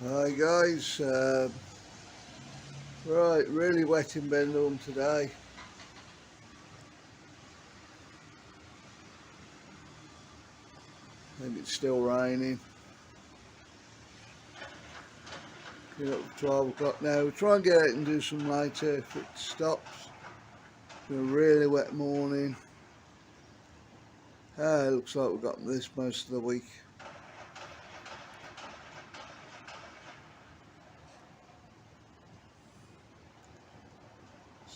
Hi guys, right, really wet in Benidorm today. I think it's still raining. Get up to 12 o'clock now. We'll try and get out and do some later if it stops. It's been a really wet morning. It looks like we've got this most of the week.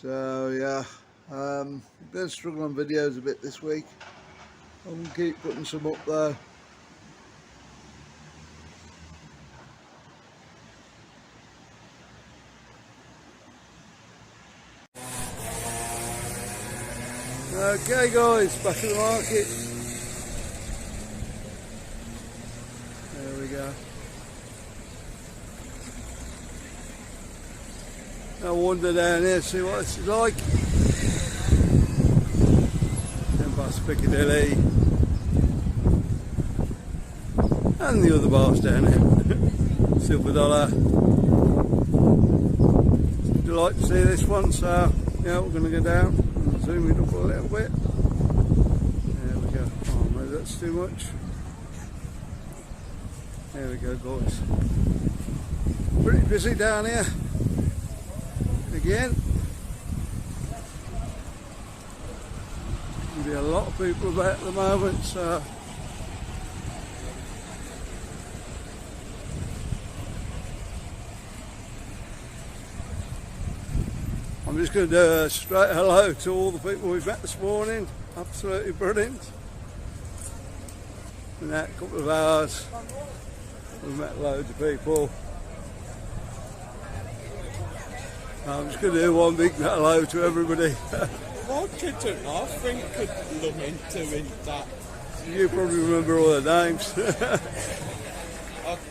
So yeah, I'm going to struggle on videos a bit this week. I'm going to keep putting some up though. Okay guys, back in the market. There we go. I wander down here, see what this is like. Then past Piccadilly. And the other bars down here. Silver Dollar. Would you like to see this one? So, yeah, we're going to go down and zoom it up a little bit. There we go. Oh, maybe that's too much. There we go, guys. Pretty busy down here. Again. There'll be a lot of people about at the moment, so. I'm just going to do a straight hello to all the people we've met this morning. Absolutely brilliant. In that couple of hours, we've met loads of people. I'm just going to do one big hello to everybody. What could do nothing could look into in that? You probably remember all their names. I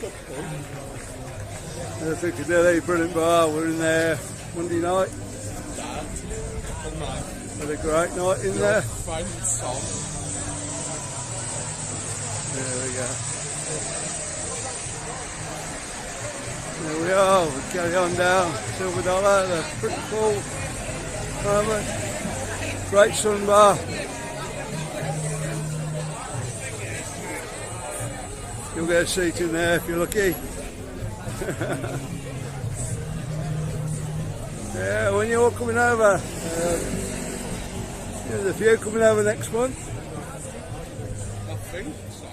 could I think Piccadilly, brilliant bar, we're in there Monday night. Had a great night in there. Fine song. There we go. There we are, we carry on down Silver Dollar, they're pretty full moment. Great sun bar. You'll get a seat in there if you're lucky. Yeah, when you're all coming over, there's a few coming over next month. I think so.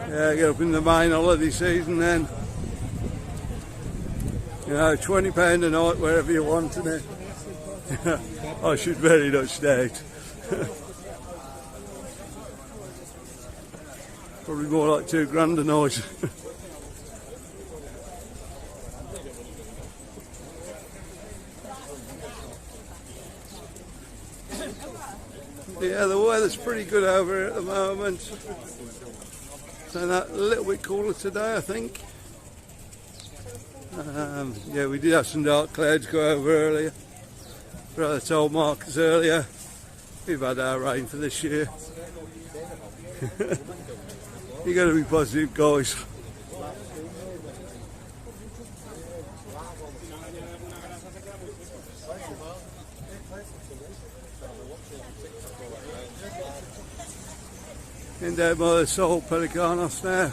Yeah, get up in the main holiday season then. You know, £20 a night wherever you want, isn't it? I should very much state. Probably more like £2 a night. Yeah, the weather's pretty good over here at the moment. So that a little bit cooler today, I think. Yeah, we did have some dark clouds go over earlier. Brother told Marcus earlier, we've had our rain for this year. You got to be positive, guys. In down by the Sol Pelicanos now.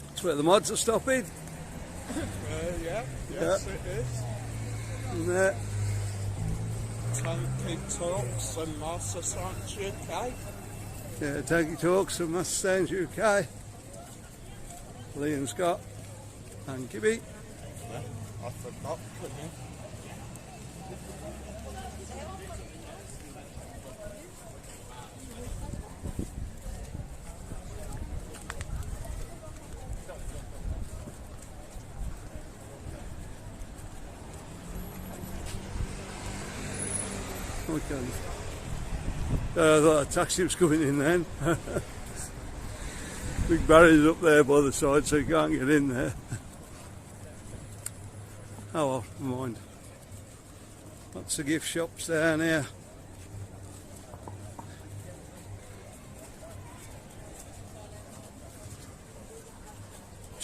That's where the mods are stopping. Yeah, yes it is. And there. Tanky Talks and Master Science UK. Yeah, Tanky Talks and Master Science UK. Lee and Scott and Gibby. Yeah, I forgot, couldn't you? Okay. I thought a taxi was coming in then. Big barriers up there by the side so you can't get in there. Oh well, never mind. Lots of gift shops down here.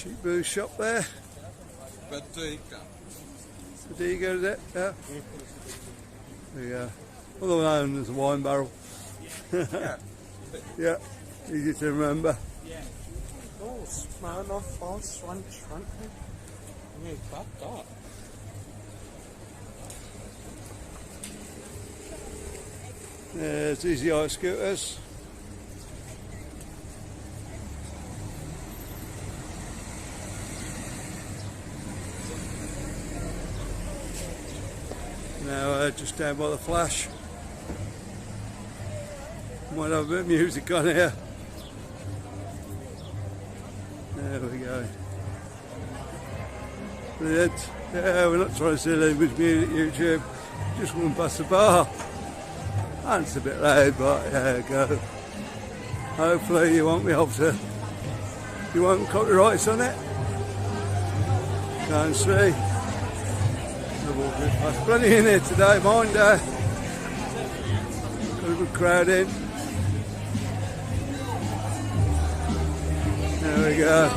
Cheap booze shop there. Bodega. Bodega, is it? Yeah. There you go. Although known as a wine barrel. Yeah. Yeah, easy to remember. Oh, Smirnoff Ice, one front. Yeah, that. There's Easy Ice Scooters. Now just down by the Flash. Might have a bit of music on here. There we go. Brilliant. Yeah, we're not trying to see language music YouTube. Just went past the bar. And it's a bit loud, but there you go. Hopefully you won't be able to, you won't copyrights on it. Can't see. There's plenty in here today, mind got a good crowd in. There we go.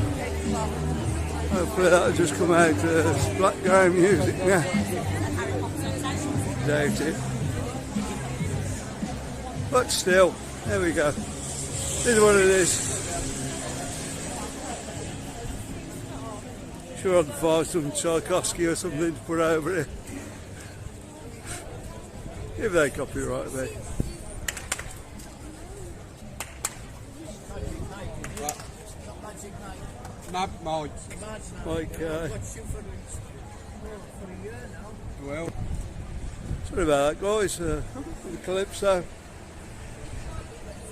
Hopefully that'll just come out as background music now. Doubt it. But still, there we go. This is what it is. Sure I can find some Tchaikovsky or something to put over it. If they copyright me. Mike. Okay. Well. Sorry about that, guys. The Calypso.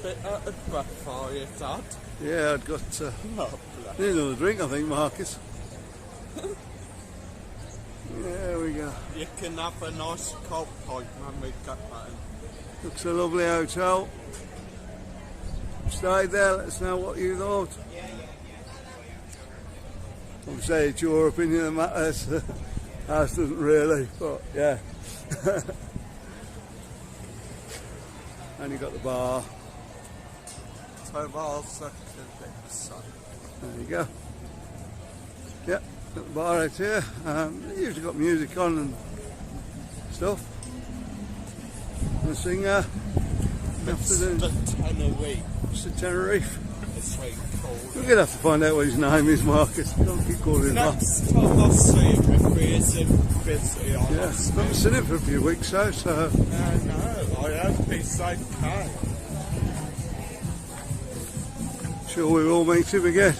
Bit out of breath for you, Dad. Yeah, I'd got need another drink, I think, Marcus. There we go. You can have a nice cold pint when we get that in. Looks a lovely hotel. Stayed there, let us know what you thought. Obviously it's your opinion that matters. Ours doesn't really, but yeah. And you got the bar. There you go. Yeah, got the bar out here. Usually got music on and stuff. And a singer. Afternoon. Mr. Tenerife. We're going to have to find out what his name is, Marcus. Don't keep calling him that. Next time I see him, if he isn't busy, yeah, I've seen him for a few weeks, so. No, I hope he's okay. Sure we will meet him again.